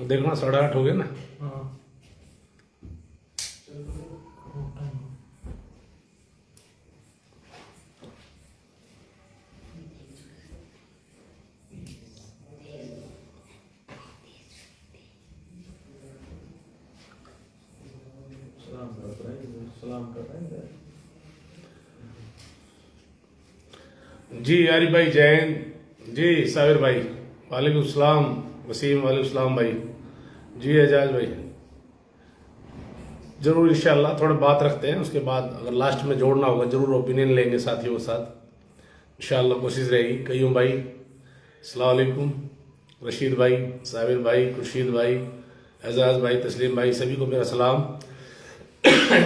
देखना 8:30 हो गए ना। हाँ सलाम कर रहे हैं। जी यारी भाई जैन जी, साबिर भाई वालेकुम सलाम, वसीम वालेकुम सलाम भाई जी, एजाज भाई जरूर इंशाल्लाह थोड़ा बात रखते हैं, उसके बाद अगर लास्ट में जोड़ना होगा जरूर ओपिनियन लेंगे साथियों के साथ, इंशाल्लाह कोशिश रहेगी। कयूम भाई अस्सलाम वालेकुम, रशीद भाई, साबिर भाई, खुर्शीद भाई, एजाज भाई, तस्लीम भाई, सभी को मेरा सलाम।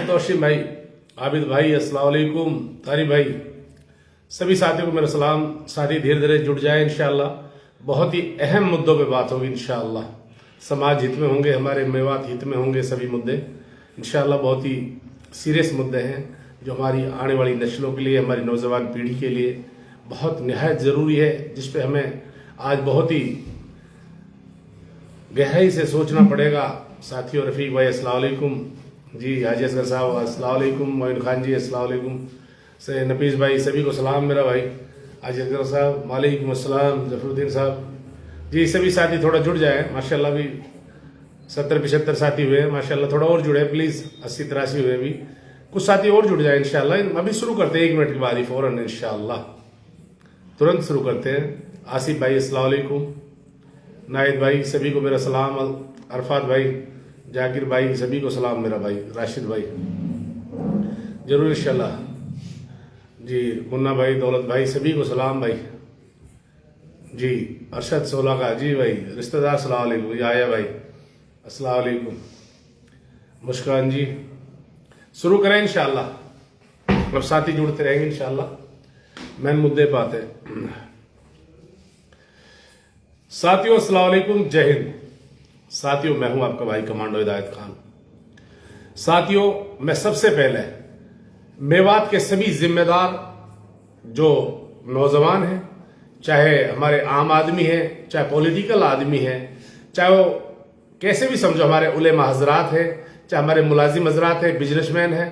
तौशीम भाई, आबिद भाई अस्सलाम वालेकुम, तारिक भाई, सभी साथियों को मेरा सलाम। साथी धीरे धीरे जुड़ जाए इंशाल्लाह, बहुत ही अहम मुद्दों पे बात होगी इंशाल्लाह। समाज हित में होंगे, हमारे मेवात हित में होंगे सभी मुद्दे इंशाल्लाह। बहुत ही सीरियस मुद्दे हैं जो हमारी आने वाली नस्लों के लिए, हमारी नौजवान पीढ़ी के लिए बहुत निहायत ज़रूरी है, जिस पे हमें आज बहुत ही गहराई से सोचना पड़ेगा। साथियों, रफ़ीक भाई अस्सलाम वालेकुम जी, हाजी असगर साहब अस्सलाम वालेकुम, मोइन खान जी अस्सलाम वालेकुम, से नफीस भाई, सभी को सलाम मेरा भाई, हाजी असगर साहब वालेकुम अस्सलाम, जफरुद्दीन साहब जी, सभी साथी थोड़ा जुड़ जाए माशाल्लाह। भी 70-75 साथी हुए माशाल्लाह, थोड़ा और जुड़े प्लीज़, 80-83 हुए, भी कुछ साथी और जुड़ जाए इंशाल्लाह। अभी शुरू करते हैं 1 मिनट के बाद ही फ़ौरन इंशाल्लाह, तुरंत शुरू करते हैं। आसिफ भाई अस्सलाम वालेकुम, नाहिद भाई सभी को मेरा सलाम, अरफात भाई, जाकिर भाई सभी को सलाम मेरा भाई, राशिद भाई जरूर इंशाल्लाह जी, मुन्ना भाई, दौलत भाई सभी को सलाम भाई जी, अरशद 16 का जी भाई, रिश्तेदार सलाम वालेकुम, आया भाई अस्सलाम वालेकुम, मुस्कान जी। शुरू करें इंशाल्लाह, अब साथी जुड़ते रहेंगे इंशाल्लाह। मेन मुद्दे पे आते हैं साथियों, अस्सलाम वालेकुम, जय हिंद। साथियों, मैं हूं आपका भाई कमांडो हिदायत खान। साथियों, मैं सबसे पहले मेवात के सभी जिम्मेदार जो नौजवान हैं, चाहे हमारे आम आदमी हैं, चाहे पॉलिटिकल आदमी हैं, चाहे वो कैसे भी समझो, हमारे उलेमा हजरात हैं, चाहे हमारे मुलाजिम हजरात हैं, बिजनेसमैन हैं,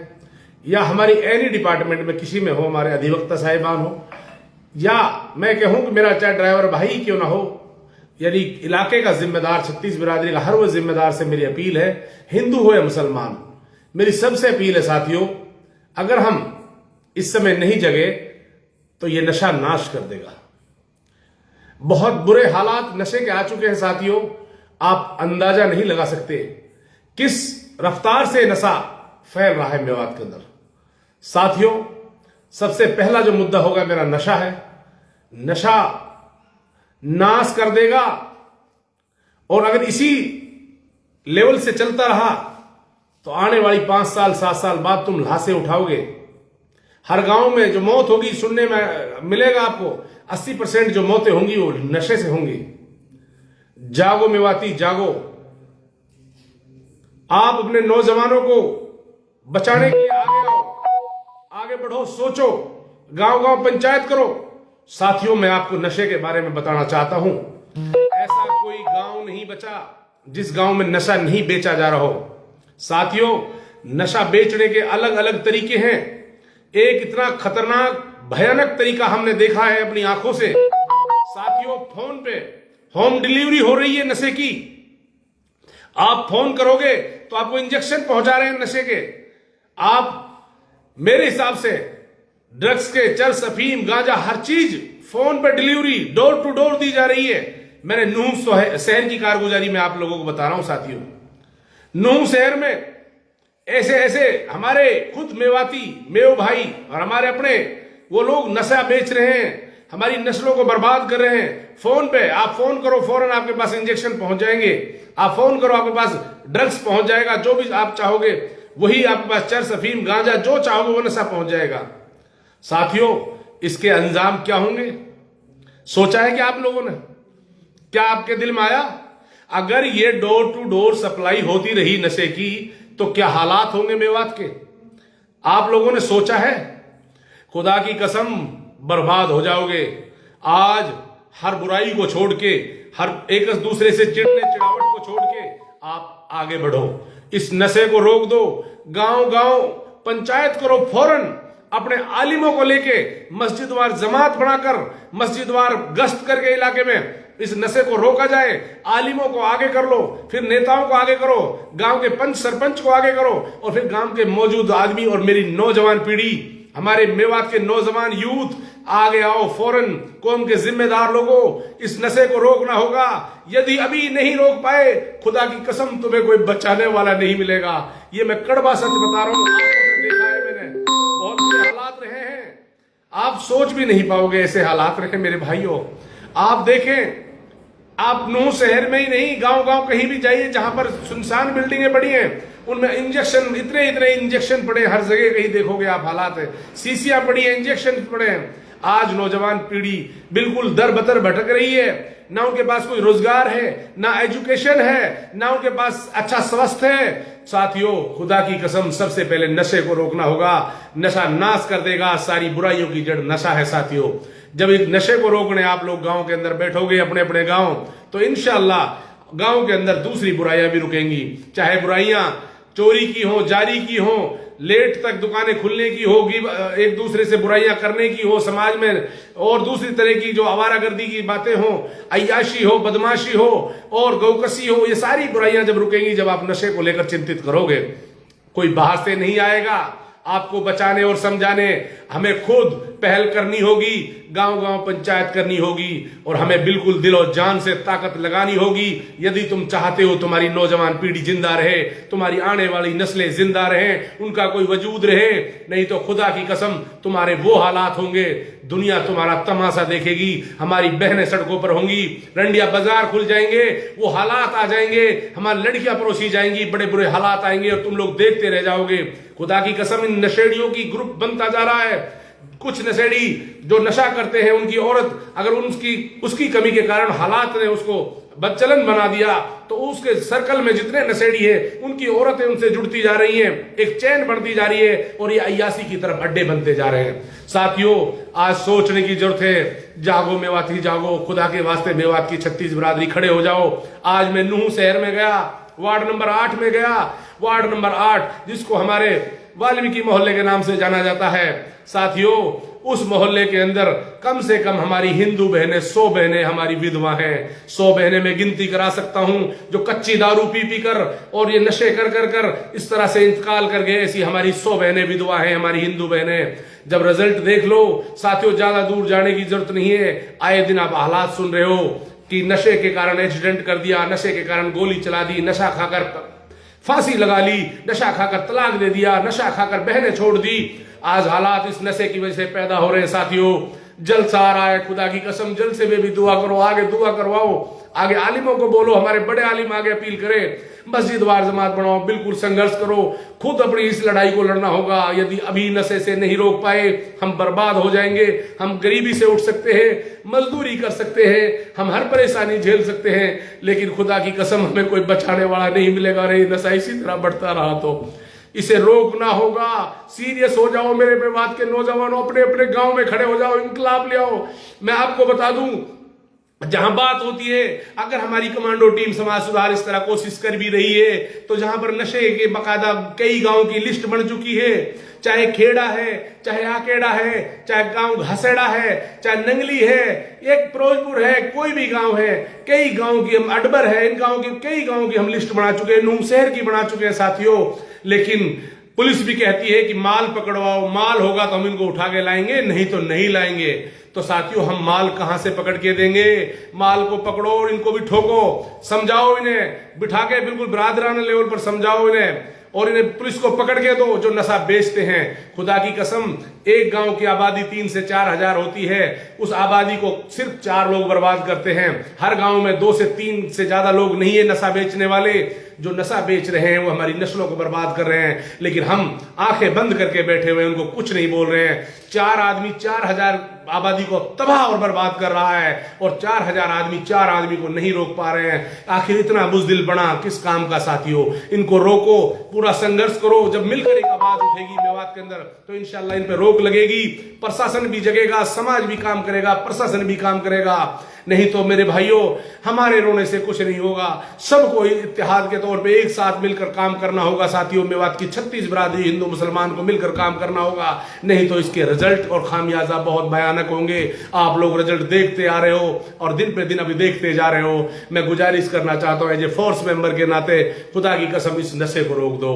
या हमारी एनी डिपार्टमेंट में किसी में हो, हमारे अधिवक्ता साहिबान हो, या मैं कहूं कि मेरा चाहे ड्राइवर भाई क्यों ना हो, यानी इलाके का जिम्मेदार, 36 बिरादरी का हर वो जिम्मेदार से मेरी अपील है, हिंदू हो या मुसलमान, मेरी सबसे अपील है साथियों, अगर हम इस समय नहीं जगे तो ये नशा नाश कर देगा। बहुत बुरे हालात नशे के आ चुके हैं साथियों, आप अंदाजा नहीं लगा सकते किस रफ्तार से नशा फैल रहा है मेवात के अंदर। साथियों, सबसे पहला जो मुद्दा होगा मेरा नशा है। नशा नाश कर देगा, और अगर इसी लेवल से चलता रहा तो आने वाली 5 साल 7 साल बाद तुम लाशें उठाओगे। हर गांव में जो मौत होगी सुनने में मिलेगा आपको, 80% जो मौतें होंगी वो नशे से होंगी। जागो मेवाती जागो, आप अपने नौजवानों को बचाने के लिए आगे आओ, आगे बढ़ो, सोचो, गांव गांव पंचायत करो। साथियों, मैं आपको नशे के बारे में बताना चाहता हूं, ऐसा कोई गांव नहीं बचा जिस गांव में नशा नहीं बेचा जा रहा हो। साथियों, नशा बेचने के अलग अलग तरीके हैं। एक इतना खतरनाक भयानक तरीका हमने देखा है अपनी आंखों से। साथियों, फोन पे होम डिलीवरी हो रही है नशे की। आप फोन करोगे तो आपको इंजेक्शन पहुंचा रहे हैं नशे के। आप, मेरे हिसाब से ड्रग्स के, चरस, अफीम, गांजा, हर चीज फोन पे डिलीवरी डोर टू डोर दी जा रही है। मैंने नूह शहर की कारगुजारी में आप लोगों को बता रहा हूं साथियों। नूह शहर में ऐसे ऐसे हमारे खुद मेवाती, मेव भाई और हमारे अपने वो लोग नशा बेच रहे हैं, हमारी नस्लों को बर्बाद कर रहे हैं। फोन पे आप फोन करो, फौरन आपके पास इंजेक्शन पहुंच जाएंगे। आप फोन करो, आपके पास ड्रग्स पहुंच जाएगा, जो भी आप चाहोगे वही आपके पास, चरस, अफीम, गांजा, जो चाहोगे वो नशा पहुंच जाएगा। साथियों, इसके अंजाम क्या होंगे, सोचा है क्या आप लोगों ने? क्या आपके दिल में आया? अगर ये डोर टू डोर सप्लाई होती रही नशे की तो क्या हालात होंगे मेवात के? आप लोगों ने सोचा है? खुदा की कसम, बर्बाद हो जाओगे। आज हर बुराई को छोड़ के हर एक दूसरे से चिढ़ने चिढ़ावट को छोड़ के आप आगे बढ़ो, इस नशे को रोक दो। गांव गांव पंचायत करो, फौरन अपने आलिमों को लेके मस्जिद वार जमात बनाकर मस्जिद वार गश्त करके इलाके में इस नशे को रोका जाए। आलिमों को आगे कर लो, फिर नेताओं को आगे करो, गांव के पंच सरपंच को आगे करो, और फिर गांव के मौजूद आदमी और मेरी नौजवान पीढ़ी, हमारे मेवात के नौजवान यूथ आगे आओ। फौरन कौम के जिम्मेदार लोगों, इस नशे को रोकना होगा। यदि अभी नहीं रोक पाए, खुदा की कसम तुम्हें कोई बचाने वाला नहीं मिलेगा। ये मैं कड़वा सच बता रहा हूं, आंखों से देखा है मैंने। बहुत बुरे हालात रहे हैं, आप सोच भी नहीं पाओगे ऐसे हालात रहे मेरे भाइयों। आप देखें, आप नूह शहर में ही नहीं, गांव गांव कहीं भी जाइए जहां पर सुनसान बिल्डिंगें पड़ी हैं, उनमें इंजेक्शन, इतने इतने इंजेक्शन पड़े, हर जगह कहीं देखोगे आप हालात है। शीशियां पड़ी हैं, इंजेक्शन पड़े हैं। आज नौजवान पीढ़ी बिल्कुल दर बदर भटक रही है, ना उनके पास कोई रोजगार है, ना एजुकेशन है, ना उनके पास अच्छा स्वास्थ्य है। साथियों, खुदा की कसम, सबसे पहले नशे को रोकना होगा। नशा नाश कर देगा, सारी बुराइयों की जड़ नशा है साथियों। जब इस नशे को रोकने आप लोग गांव के अंदर बैठोगे अपने अपने गांव, तो इंशाअल्लाह गांव के अंदर दूसरी बुराइयां भी रुकेंगी। चाहे बुराइयां चोरी की हो, जारी की हो, लेट तक दुकानें खुलने की होगी, एक दूसरे से बुराइयां करने की हो समाज में, और दूसरी तरह की जो आवारागर्दी की बातें हो, अय्याशी हो, बदमाशी हो और गौकसी हो, ये सारी बुराइयां जब रुकेंगी, जब आप नशे को लेकर चिंतित करोगे, कोई बाहर से नहीं आएगा आपको बचाने और समझाने। हमें खुद पहल करनी होगी, गांव गांव पंचायत करनी होगी, और हमें बिल्कुल दिल और जान से ताकत लगानी होगी। यदि तुम चाहते हो तुम्हारी नौजवान पीढ़ी जिंदा रहे, तुम्हारी आने वाली नस्लें जिंदा रहे, उनका कोई वजूद रहे, नहीं तो खुदा की कसम तुम्हारे वो हालात होंगे, दुनिया तुम्हारा तमाशा देखेगी। हमारी बहनें सड़कों पर होंगी, रंडिया बाजार खुल जाएंगे, वो हालात आ जाएंगे, हमारी लड़कियां परोसी जाएंगी, बड़े बुरे हालात आएंगे और तुम लोग देखते रह जाओगे। खुदा की कसम, इन नशेड़ियों की ग्रुप बनता जा रहा है। कुछ नशेड़ी जो नशा करते हैं, उनकी औरत अगर उसकी कमी के कारण हालात ने उसको बदचलन बना दिया, तो उसके सर्कल में जितने नशेड़ी है, उनकी औरतें उनसे जुड़ती जा रही हैं, एक चैन बढ़ती जा रही है, और ये अय्यासी की तरफ अड्डे बनते जा रहे हैं। साथियों, आज सोचने की जरूरत है। जागो मेवाती जागो, खुदा के वास्ते मेवात की 36 बिरादरी खड़े हो जाओ। आज मैं नूह शहर में गया, वार्ड नंबर 8 में गया, वार्ड नंबर 8 जिसको हमारे वाल्मीकि मोहल्ले के नाम से जाना जाता है। साथियों, उस मोहल्ले के अंदर कम से कम हमारी हिंदू बहनें 100 बहनें हमारी विधवा हैं। 100 बहनें मैं गिनती करा सकता हूं जो कच्ची दारू पी पी कर और ये नशे कर कर कर इस तरह से इंतकाल कर गए। ऐसी हमारी 100 बहनें विधवा हैं, हमारी हिंदू बहनें। जब रिजल्ट देख लो साथियों, ज्यादा दूर जाने की जरूरत नहीं है। आए दिन आप हालात सुन रहे हो कि नशे के कारण एक्सीडेंट कर दिया, नशे के कारण गोली चला दी, नशा खाकर फांसी लगा ली, नशा खाकर तलाक दे दिया, नशा खाकर बहनें छोड़ दी। आज हालात इस नशे की वजह से पैदा हो रहे हैं। साथियों, जलसा आ रहा है, खुदा की कसम जलसे में भी दुआ करो, आगे दुआ करवाओ, आगे आलिमों को बोलो, हमारे बड़े आलिम आगे अपील करें, मस्जिद वार जमात बनाओ, बिल्कुल संघर्ष करो। खुद अपनी इस लड़ाई को लड़ना होगा। यदि अभी नशे से नहीं रोक पाए, हम बर्बाद हो जाएंगे। हम गरीबी से उठ सकते हैं, मजदूरी कर सकते हैं, हम हर परेशानी झेल सकते हैं, लेकिन खुदा की कसम हमें कोई बचाने वाला नहीं मिलेगा। रे नशा इसी तरह बढ़ता रहा तो इसे रोकना होगा। सीरियस हो जाओ मेरे पे बात के नौजवानों, अपने अपने गांव में खड़े हो जाओ, इंकलाब ले आओ। मैं आपको बता दूं, जहां बात होती है, अगर हमारी कमांडो टीम समाज सुधार इस तरह कोशिश कर भी रही है, तो जहां पर नशे के बकायदा कई गांव की लिस्ट बन चुकी है, चाहे खेड़ा है, चाहे आकेड़ा है, चाहे गांव घसेड़ा है, चाहे नंगली है, एक फिरोजपुर है, कोई भी गांव है, कई गांव की हम अडबर है, इन गांव की कई गांव की हम लिस्ट बना चुके हैं, नूह शहर की बना चुके हैं साथियों। लेकिन पुलिस भी कहती है कि माल पकड़वाओ, माल होगा तो हम इनको उठा के लाएंगे, नहीं तो नहीं लाएंगे। तो साथियों, हम माल कहां से पकड़ के देंगे? माल को पकड़ो और इनको भी ठोको, समझाओ इन्हें, बिठा के बिल्कुल बरादराना लेवल पर समझाओ इन्हें, और इन्हें पुलिस को पकड़ के दो जो नशा बेचते हैं। खुदा की कसम, एक गांव की आबादी 3 से 4 हजार होती है, उस आबादी को सिर्फ 4 लोग बर्बाद करते हैं। हर गांव में 2 से 3 से ज्यादा लोग नहीं है नशा बेचने वाले। जो नशा बेच रहे हैं वो हमारी नस्लों को बर्बाद कर रहे हैं, लेकिन हम आंखें बंद करके बैठे हुए हैं, उनको कुछ नहीं बोल रहे हैं। 4 आदमी 4000 आबादी को तबाह और बर्बाद कर रहा है, और 4000 आदमी 4 आदमी को नहीं रोक पा रहे हैं। आखिर इतना बुज़दिल बना किस काम का साथियों? इनको रोको, पूरा संघर्ष करो। जब मिलकर एक आवाज उठेगी मेवात के अंदर, तो इंशाल्लाह इन पे रोक लगेगी। प्रशासन भी जगेगा, समाज भी काम करेगा, प्रशासन भी काम करेगा। नहीं तो मेरे भाइयों हमारे रोने से कुछ नहीं होगा। सबको इत्तेहाद के तौर पे एक साथ मिलकर काम करना होगा साथियों। मेवात की 36 बरादरी हिंदू मुसलमान को मिलकर काम करना होगा, नहीं तो इसके रिजल्ट और खामियाजा बहुत भयानक होंगे। आप लोग रिजल्ट देखते आ रहे हो और दिन पे दिन अभी देखते जा रहे हो। मैं गुजारिश करना चाहता हूं एज ए फोर्स मेंबर के नाते, खुदा की कसम इस नशे को रोक दो,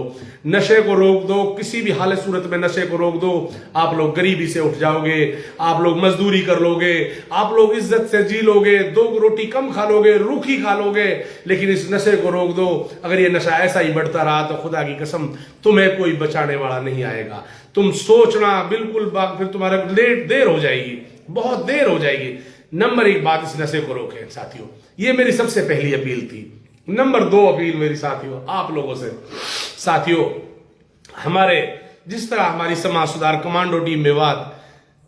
नशे को रोक दो, किसी भी हालत सूरत में नशे को रोक दो। आप लोग गरीबी से उठ जाओगे, आप लोग मजदूरी कर लोगे, आप लोग इज्जत से जी लोगे, 2 रोटी कम खा लोगे, रूखी खा लोगे, लेकिन इस नशे को रोक दो। अगर ये नशा ऐसा ही बढ़ता रहा तो खुदा की कसम तुम्हें कोई बचाने वाला नहीं आएगा। तुम सोचना बिल्कुल फिर तुम्हारा देर हो जाएगी, बहुत देर हो जाएगी। नंबर 1 बात, इस नशे को रोकें साथियों, ये मेरी सबसे पहली अपील थी। नंबर 2 अपील मेरी साथियों आप लोगों से, साथियों हमारे जिस तरह हमारी समाज सुधार कमांडो टीम मेवात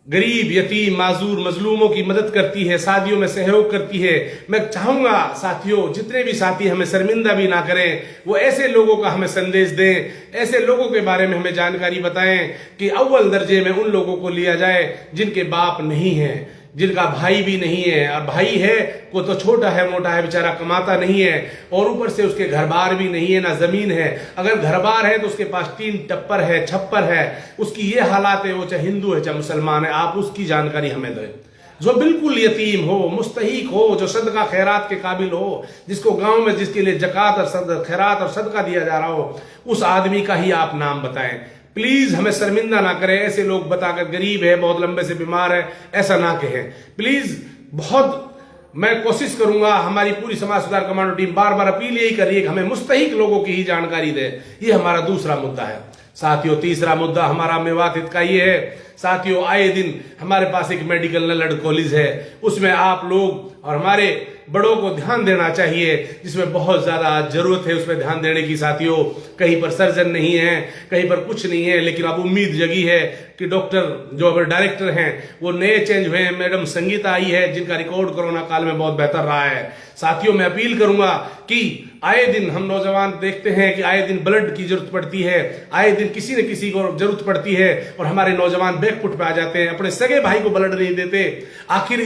गरीब, यतीम, माजूर, मजलूमों की मदद करती है, शादियों में सहयोग करती है, मैं चाहूंगा साथियों जितने भी साथी हमें शर्मिंदा भी ना करें, वो ऐसे लोगों का हमें संदेश दें, ऐसे लोगों के बारे में हमें जानकारी बताएं कि अव्वल दर्जे में उन लोगों को लिया जाए जिनके बाप नहीं है, जिनका भाई भी नहीं है, और भाई है वो तो छोटा है मोटा है बेचारा, कमाता नहीं है, और ऊपर से उसके घर बार भी नहीं है, ना जमीन है। अगर घर बार है तो उसके पास 3 टप्पर है, छप्पर है, उसकी ये हालात है, वो चाहे हिंदू है चाहे मुसलमान है। आप उसकी जानकारी हमें दें जो बिल्कुल यतीम हो, मुस्तहीक हो, जो सदका खैरात के काबिल हो, जिसको गांव में जिसके लिए जकात और खैरात और सदका दिया जा रहा हो, उस आदमी का ही आप नाम बताएं। प्लीज हमें शर्मिंदा ना करें, ऐसे लोग बताकर गरीब है, बहुत लंबे से बीमार है, ऐसा ना कहें प्लीज। बहुत मैं कोशिश करूंगा, हमारी पूरी समाज सुधार कमांडो टीम बार बार अपील यही कर रही है कि हमें मुस्तहिक लोगों की ही जानकारी दे। ये हमारा दूसरा मुद्दा है साथियों। तीसरा मुद्दा हमारा मेवात हित का ये है साथियों, आए दिन हमारे पास एक मेडिकल नलड कॉलेज है, उसमें आप लोग और हमारे बड़ों को ध्यान देना चाहिए, जिसमें बहुत ज्यादा जरूरत है उसमें ध्यान देने की साथियों। कहीं पर सर्जन नहीं है, कहीं पर कुछ नहीं है, लेकिन अब उम्मीद जगी है कि डॉक्टर जो अब डायरेक्टर हैं वो नए चेंज हुए हैं। मैडम संगीता आई है जिनका रिकॉर्ड कोरोना काल में बहुत बेहतर रहा है। साथियों मैं अपील करूंगा कि आए दिन हम नौजवान देखते हैं कि आए दिन ब्लड की जरूरत पड़ती है, आए दिन किसी न किसी को जरूरत पड़ती है, और हमारे नौजवान बैकफुट पे आ जाते हैं, अपने सगे भाई को ब्लड नहीं देते। आखिर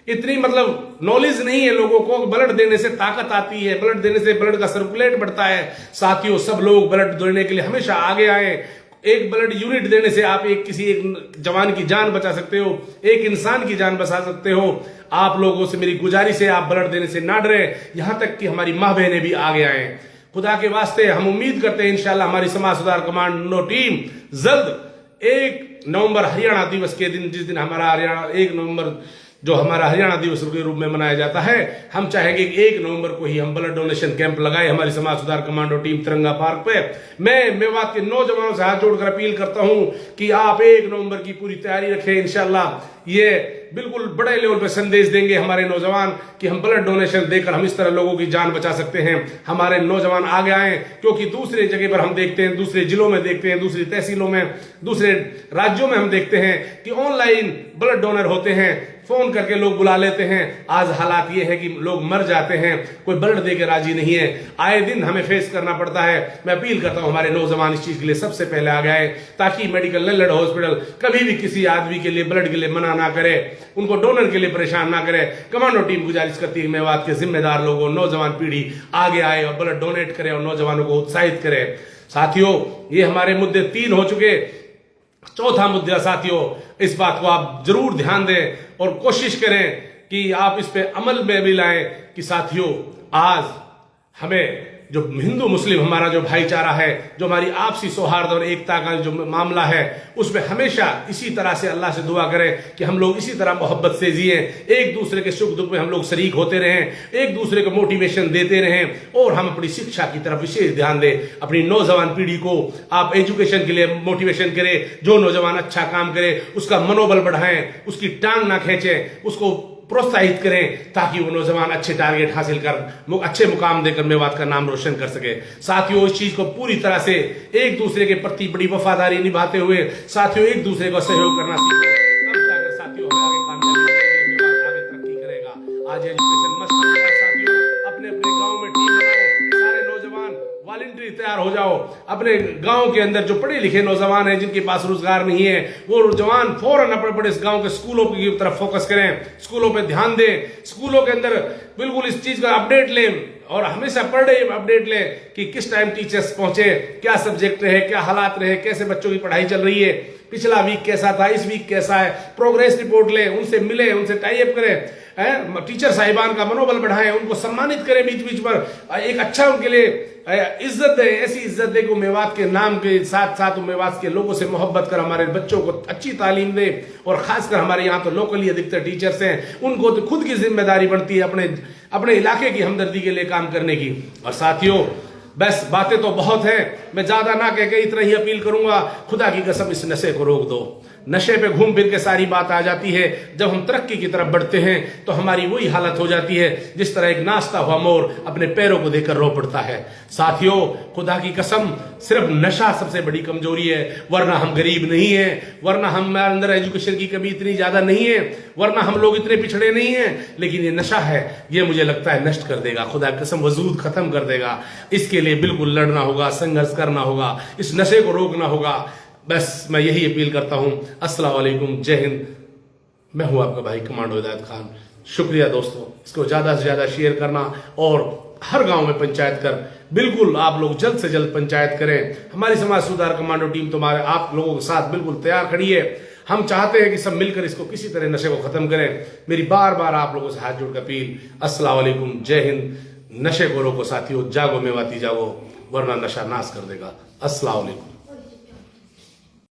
इतनी मतलब नॉलेज नहीं है लोगों को, ब्लड देने से ताकत आती है, ब्लड देने से ब्लड का सर्कुलेट बढ़ता है। साथियों सब लोग ब्लड देने के लिए हमेशा आगे आए। एक ब्लड यूनिट देने से आप एक जवान की जान बचा सकते हो, एक इंसान की जान बचा सकते हो। आप लोगों से मेरी गुजारिश है, आप ब्लड देने से ना डरें, यहां तक कि हमारी माँ बहनें भी आगे आए। खुदा के वास्ते हम उम्मीद करते हैं इंशाल्लाह हमारी समाज सुधार कमांडो टीम जल्द 1 नवंबर हरियाणा दिवस के दिन, जिस दिन हमारा हरियाणा 1 नवंबर जो हमारा हरियाणा दिवस के रूप में मनाया जाता है, हम चाहेंगे कि 1 नवंबर को ही हम ब्लड डोनेशन कैंप लगाए हमारी समाज सुधार कमांडो टीम तिरंगा पार्क पे। मैं मेवात के नौजवानों से हाथ जोड़कर अपील करता हूं कि आप 1 नवंबर की पूरी तैयारी रखें। इंशाल्लाह ये बिल्कुल बड़े लेवल पे संदेश देंगे हमारे नौजवान कि हम ब्लड डोनेशन देकर हम इस तरह लोगों की जान बचा सकते हैं। हमारे नौजवान आगे आए, क्योंकि दूसरे जगह पर हम देखते हैं, दूसरे जिलों में देखते हैं, दूसरी तहसीलों में, दूसरे राज्यों में हम देखते हैं कि ऑनलाइन ब्लड डोनर होते हैं, फोन करके लोग बुला लेते हैं। आज हालात ये है कि लोग मर जाते हैं, कोई ब्लड देकर राजी नहीं है। आए दिन हमें फेस करना पड़ता है। मैं अपील करता हूं हमारे नौजवान इस चीज के लिए सबसे पहले आ गए, ताकि मेडिकल नलड हॉस्पिटल कभी भी किसी आदमी के लिए ब्लड के लिए मना ना करे, उनको डोनर के लिए परेशान ना करे। कमांडो टीम गुजारिश करती है मेवात के जिम्मेदार लोगों, नौजवान पीढ़ी आगे आए और ब्लड डोनेट करे और नौजवानों को उत्साहित करे। साथियों ये हमारे मुद्दे 3 हो चुके। चौथा मुद्दा साथियों, इस बात को आप जरूर ध्यान दें और कोशिश करें कि आप इस पे अमल में भी लाएं कि साथियों आज हमें जो हिंदू मुस्लिम हमारा जो भाईचारा है, जो हमारी आपसी सौहार्द और एकता का जो मामला है, उसमें हमेशा इसी तरह से अल्लाह से दुआ करें कि हम लोग इसी तरह मोहब्बत से जिए, एक दूसरे के सुख दुख में हम लोग शरीक होते रहें, एक दूसरे को मोटिवेशन देते रहें, और हम अपनी शिक्षा की तरफ विशेष ध्यान दें। अपनी नौजवान पीढ़ी को आप एजुकेशन के लिए मोटिवेशन करें, जो नौजवान अच्छा काम करे उसका मनोबल बढ़ाएं, उसकी टांग ना खींचें, उसको प्रोत्साहित करें, ताकि वो नौजवान अच्छे टारगेट हासिल कर अच्छे मुकाम देकर मेवात का नाम रोशन कर सके। साथियों इस चीज को पूरी तरह से एक दूसरे के प्रति बड़ी वफादारी निभाते हुए साथियों एक दूसरे को सहयोग करना सीखो, तब जाकर साथियों आगे कामयाबी मिलेगी, मेवात आगे तरक्की करेगा। आज एजुकेशन मस्त है साथियों, अपने अपने गांव में टीम बनाओ, सारे नौजवान वॉलंटरी तैयार हो जाओ। अपने गांव के अंदर जो पढ़े लिखे नौजवान हैं जिनके पास रोजगार नहीं है, वो जवान फौरन अपने बड़े इस गांव के स्कूलों की तरफ फोकस करें, स्कूलों पे ध्यान दें, स्कूलों के अंदर बिल्कुल इस चीज का अपडेट लें और हमेशा पर डे अपडेट लें कि किस टाइम टीचर्स पहुंचे, क्या सब्जेक्ट रहे, क्या हालात रहे, कैसे बच्चों की पढ़ाई चल रही है, पिछला वीक कैसा था, इस वीक कैसा है, प्रोग्रेस रिपोर्ट लें, उनसे मिले, उनसे टाई अप करें, टीचर साहिबान का मनोबल बढ़ाएं, उनको सम्मानित करें बीच बीच पर, एक अच्छा उनके लिए इज्जत दे, ऐसी इज्जत दे को मेवात के नाम के साथ साथ मेवात के लोगों से मोहब्बत कर हमारे बच्चों को अच्छी तालीम दे। और खासकर हमारे यहाँ तो लोकली अधिकतर टीचर्स हैं, उनको तो खुद की जिम्मेदारी बनती है अपने इलाके की हमदर्दी के लिए काम करने की। और साथियों बस बातें तो बहुत हैं, मैं ज्यादा ना कह के इतना ही अपील करूंगा, खुदा की कसम इस नशे को रोक दो। नशे पे घूम फिर के सारी बात आ जाती है। जब हम तरक्की की तरफ बढ़ते हैं तो हमारी वही हालत हो जाती है जिस तरह एक नाचता हुआ मोर अपने पैरों को देखकर रो पड़ता है। साथियों खुदा की कसम सिर्फ नशा सबसे बड़ी कमजोरी है, वरना हम गरीब नहीं है, वरना हमारे अंदर एजुकेशन की कमी इतनी ज्यादा नहीं है, वरना हम लोग इतने पिछड़े नहीं है। लेकिन ये नशा है, ये मुझे लगता है नष्ट कर देगा, खुदा की कसम वजूद खत्म कर देगा। इसके लिए बिल्कुल लड़ना होगा, संघर्ष करना होगा, इस नशे को रोकना होगा। बस मैं यही अपील करता हूं। अस्सलाम वालेकुम, जय हिंद। मैं हूं आपका भाई कमांडो हिदायत खान। शुक्रिया दोस्तों, इसको ज्यादा से ज्यादा शेयर करना और हर गांव में पंचायत कर, बिल्कुल आप लोग जल्द से जल्द पंचायत करें। हमारी समाज सुधार कमांडो टीम तुम्हारे आप लोगों के साथ बिल्कुल तैयार खड़ी है। हम चाहते हैं कि सब मिलकर इसको किसी तरह नशे को खत्म करें। मेरी बार बार आप लोगों से हाथ जोड़कर अपील, अस्सलाम वालेकुम, जय हिंद। नशे को रोको साथियों, जागो मेवाती जागो, वरना नशा नाश कर देगा। अस्सलाम वालेकुम।